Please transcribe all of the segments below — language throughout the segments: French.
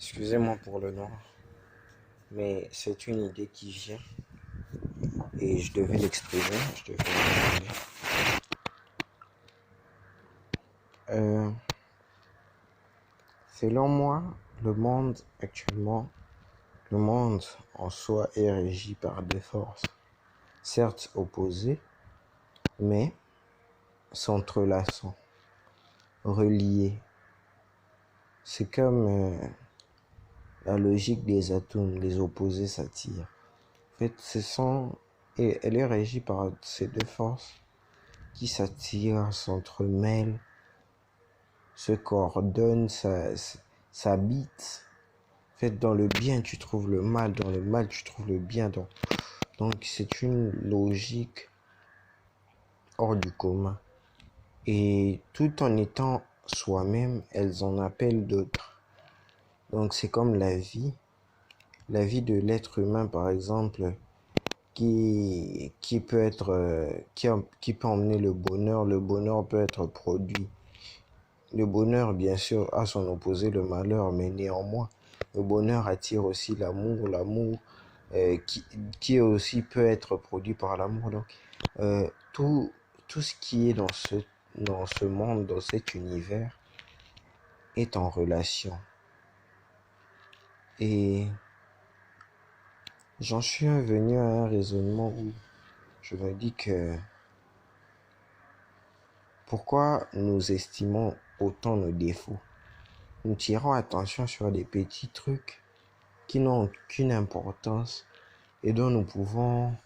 Excusez-moi pour le nom, mais c'est une idée qui vient et je devais l'exprimer, je devais en parler. Euh, Selon moi, le monde actuellement, le monde en soi est régi par deux forces, certes opposées, mais s'entrelaçant, reliées. C'est comme la logique des atomes, les opposés s'attirent. En fait, et elle est régie par ces deux forces qui s'attirent, s'entremêlent, se coordonnent, s'habitent. En fait, dans le bien, tu trouves le mal, dans le mal, tu trouves le bien. Donc c'est une logique hors du commun. Et tout en étant soi-même, elles en appellent d'autres. Donc c'est comme la vie de l'être humain, par exemple, qui peut être, qui peut emmener le bonheur peut être produit. Le bonheur, bien sûr, a son opposé, le malheur, mais néanmoins, le bonheur attire aussi l'amour qui aussi peut être produit par l'amour. Donc, tout ce qui est dans ce monde, dans cet univers, est en relation. Et j'en suis venu à un raisonnement où je me dis que pourquoi nous estimons autant nos défauts? Nous tirons attention sur des petits trucs qui n'ont aucune importance et dont nous pouvons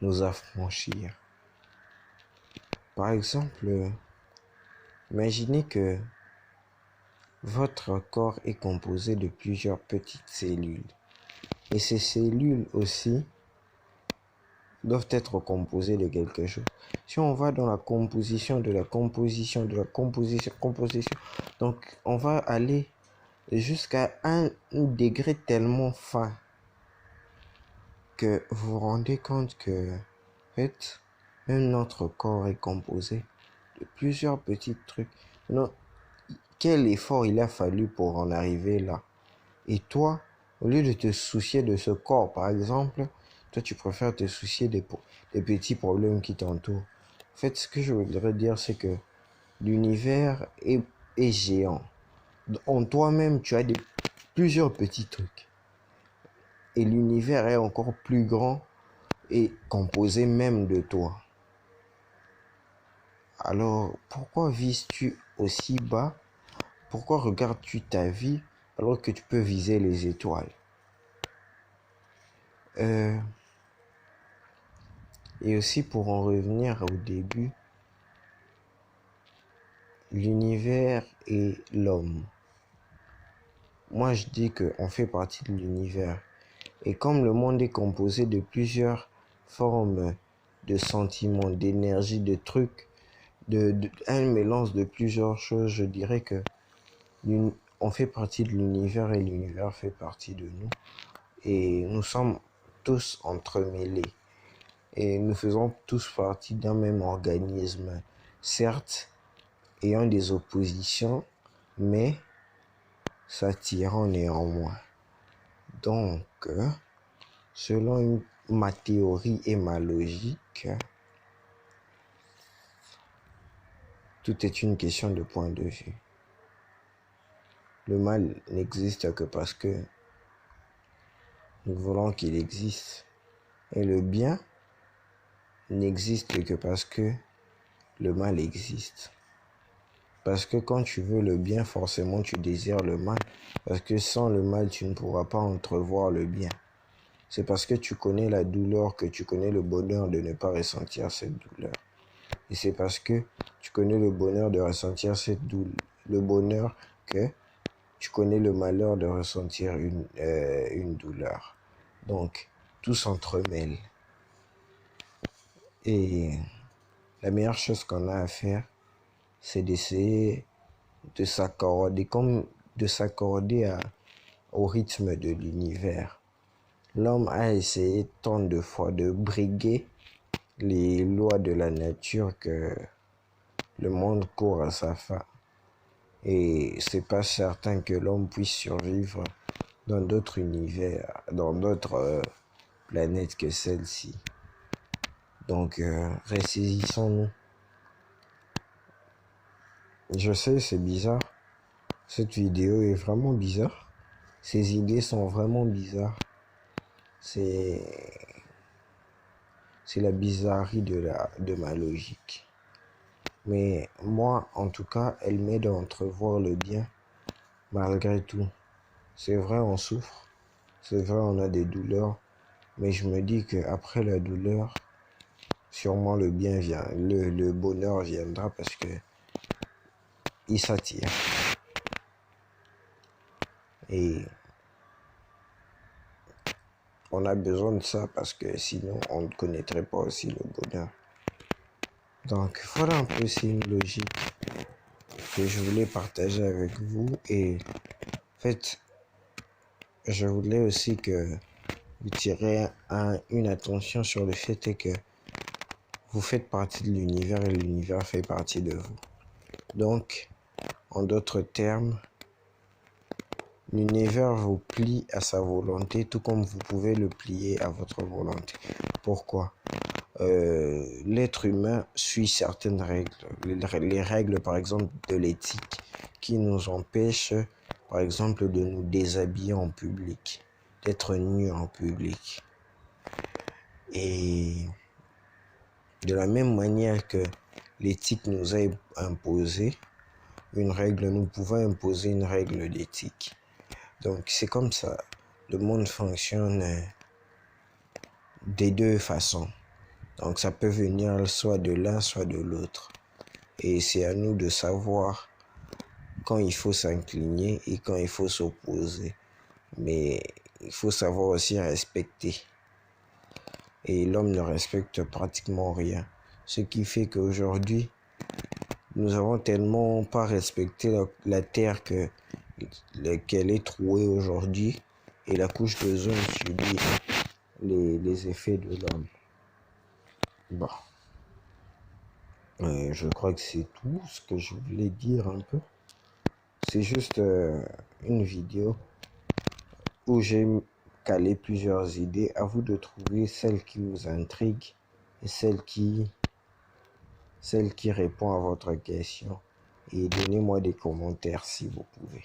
nous affranchir. Par exemple, imaginez que votre corps est composé de plusieurs petites cellules. Et ces cellules aussi doivent être composées de quelque chose. Si on va dans la composition de la composition de la composition, donc on va aller jusqu'à un degré tellement fin que vous vous rendez compte que, en fait, même notre corps est composé de plusieurs petits trucs. Non, quel effort il a fallu pour en arriver là? Et toi, au lieu de te soucier de ce corps, par exemple, toi, tu préfères te soucier des petits problèmes qui t'entourent. En fait, ce que je voudrais dire, c'est que l'univers est géant. En toi-même, tu as plusieurs petits trucs. Et l'univers est encore plus grand et composé même de toi. Alors, pourquoi vises-tu aussi bas? Pourquoi regardes-tu ta vie alors que tu peux viser les étoiles? Et aussi pour en revenir au début, l'univers et l'homme. Moi je dis qu'on fait partie de l'univers. Et comme le monde est composé de plusieurs formes de sentiments, d'énergie, de trucs, un mélange de plusieurs choses, je dirais que on fait partie de l'univers et l'univers fait partie de nous. Et nous sommes tous entremêlés. Et nous faisons tous partie d'un même organisme. Certes, ayant des oppositions, mais s'attirant néanmoins. Donc, selon ma théorie et ma logique, tout est une question de point de vue. Le mal n'existe que parce que nous voulons qu'il existe. Et le bien n'existe que parce que le mal existe. Parce que quand tu veux le bien, forcément tu désires le mal. Parce que sans le mal, tu ne pourras pas entrevoir le bien. C'est parce que tu connais la douleur que tu connais le bonheur de ne pas ressentir cette douleur. Et c'est parce que tu connais le bonheur de ressentir le bonheur que tu connais le malheur de ressentir une douleur. Donc, tout s'entremêle. Et la meilleure chose qu'on a à faire, c'est d'essayer de s'accorder, au rythme de l'univers. L'homme a essayé tant de fois de briguer les lois de la nature que le monde court à sa fin. Et c'est pas certain que l'homme puisse survivre dans d'autres univers, dans d'autres planètes que celle-ci. Donc, ressaisissons-nous. Je sais, c'est bizarre. Cette vidéo est vraiment bizarre. Ces idées sont vraiment bizarres. C'est la bizarrerie de ma logique. Mais moi, en tout cas, elle m'aide à entrevoir le bien malgré tout. C'est vrai, on souffre. C'est vrai, on a des douleurs. Mais je me dis qu'après la douleur, sûrement le bien vient, le bonheur viendra parce que il s'attire. Et on a besoin de ça parce que sinon on ne connaîtrait pas aussi le bonheur. Donc voilà un peu, c'est une logique que je voulais partager avec vous. Et en fait, je voulais aussi que vous tirez une attention sur le fait que vous faites partie de l'univers et l'univers fait partie de vous. Donc, en d'autres termes, l'univers vous plie à sa volonté, tout comme vous pouvez le plier à votre volonté. Pourquoi? L'être humain suit certaines règles. Les règles, par exemple, de l'éthique, qui nous empêchent, par exemple, de nous déshabiller en public, d'être nus en public. Et de la même manière que l'éthique nous a imposé une règle, nous pouvons imposer une règle d'éthique. Donc c'est comme ça. Le monde fonctionne des deux façons. Donc ça peut venir soit de l'un, soit de l'autre. Et c'est à nous de savoir quand il faut s'incliner et quand il faut s'opposer. Mais il faut savoir aussi respecter. Et l'homme ne respecte pratiquement rien. Ce qui fait qu'aujourd'hui, nous avons tellement pas respecté la terre qu'elle est trouée aujourd'hui. Et la couche d'ozone subit les effets de l'homme. Bon. Je crois que c'est tout ce que je voulais dire un peu. C'est juste une vidéo où j'ai calé plusieurs idées. À vous de trouver celle qui vous intrigue et celle qui répond à votre question. Et donnez-moi des commentaires si vous pouvez.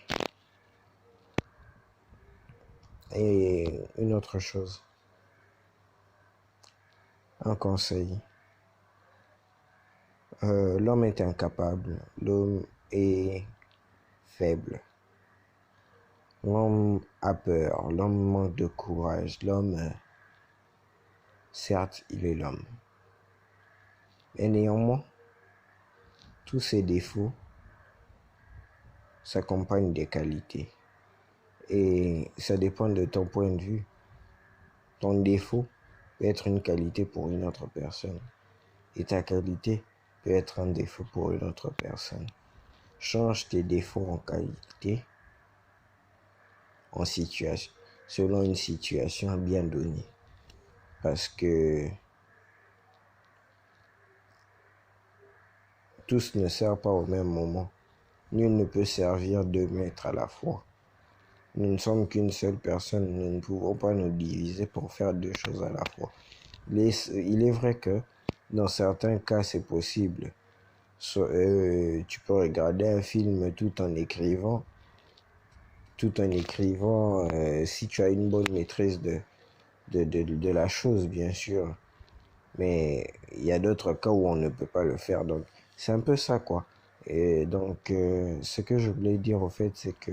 Et une autre chose. Un conseil. L'homme est incapable. L'homme est faible. L'homme a peur. L'homme manque de courage. L'homme, certes, il est l'homme. Mais néanmoins, tous ces défauts s'accompagnent des qualités. Et ça dépend de ton point de vue. Ton défaut peut être une qualité pour une autre personne. Et ta qualité peut être un défaut pour une autre personne. Change tes défauts en qualité, en situation, selon une situation bien donnée. Parce que tous ne servent pas au même moment. Nul ne peut servir 2 maîtres à la fois. Nous ne sommes qu'une seule personne. Nous ne pouvons pas nous diviser pour faire 2 choses à la fois. Il est vrai que dans certains cas, c'est possible. Tu peux regarder un film tout en écrivant. Si tu as une bonne maîtrise de la chose, bien sûr. Mais il y a d'autres cas où on ne peut pas le faire. Donc, c'est un peu ça, quoi. Et donc, ce que je voulais dire, au fait, c'est que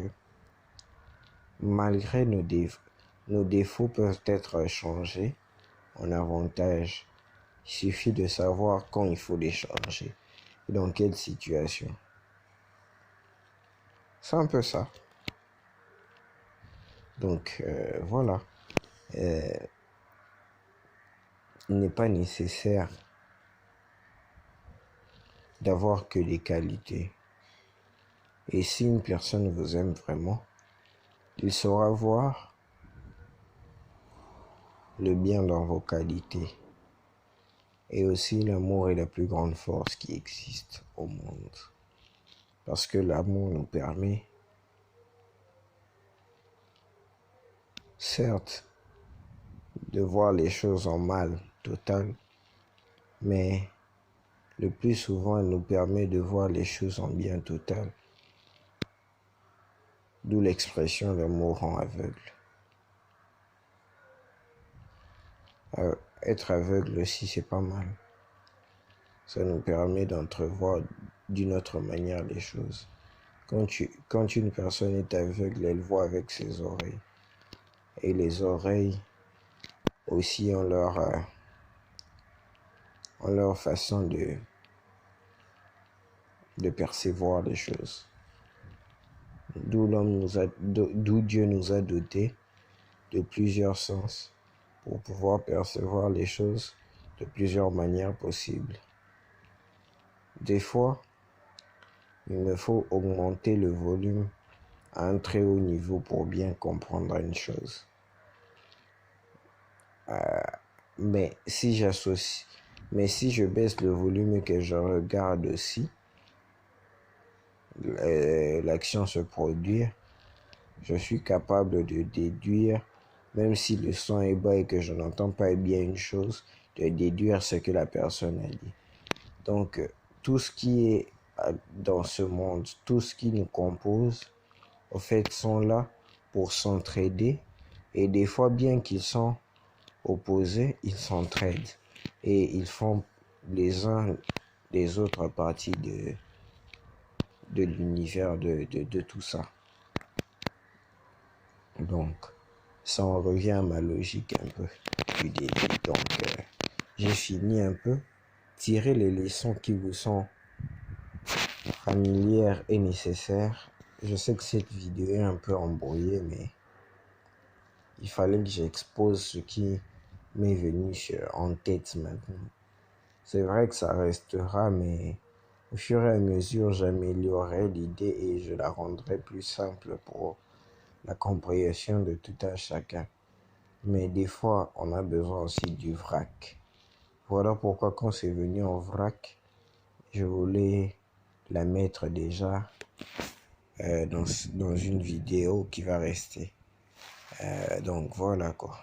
malgré nos défauts peuvent être changés en avantage. Il suffit de savoir quand il faut les changer et dans quelle situation. C'est un peu ça. Donc, voilà. Il n'est pas nécessaire d'avoir que des qualités. Et si une personne vous aime vraiment, il saura voir le bien dans vos qualités Et aussi, l'amour est la plus grande force qui existe au monde. Parce que l'amour nous permet, certes, de voir les choses en mal total, mais le plus souvent, elle nous permet de voir les choses en bien total. D'où l'expression l'amour rend aveugle. Être aveugle aussi, c'est pas mal. Ça nous permet d'entrevoir d'une autre manière les choses. Quand une personne est aveugle, elle voit avec ses oreilles. Et les oreilles aussi ont leur façon de percevoir les choses. D'où Dieu nous a dotés de plusieurs sens pour pouvoir percevoir les choses de plusieurs manières possibles. Des fois, il me faut augmenter le volume à un très haut niveau pour bien comprendre une chose. Mais si je baisse le volume et que je regarde aussi l'action se produire, je suis capable de déduire, même si le son est bas et que je n'entends pas bien une chose, de déduire ce que la personne a dit. Donc, tout ce qui est dans ce monde, tout ce qui nous compose, au fait, sont là pour s'entraider. Et des fois, bien qu'ils sont opposés, ils s'entraident. Et ils font les uns des autres parties de l'univers, de tout ça. Donc, ça en revient à ma logique un peu du début. Donc, j'ai fini un peu. Tirez les leçons qui vous sont familières et nécessaires. Je sais que cette vidéo est un peu embrouillée, mais il fallait que j'expose ce qui m'est venu en tête maintenant. C'est vrai que ça restera, mais au fur et à mesure, j'améliorerai l'idée et je la rendrai plus simple pour la compréhension de tout un chacun. Mais des fois, on a besoin aussi du vrac. Voilà pourquoi quand c'est venu en vrac, je voulais la mettre déjà dans une vidéo qui va rester. Donc voilà quoi.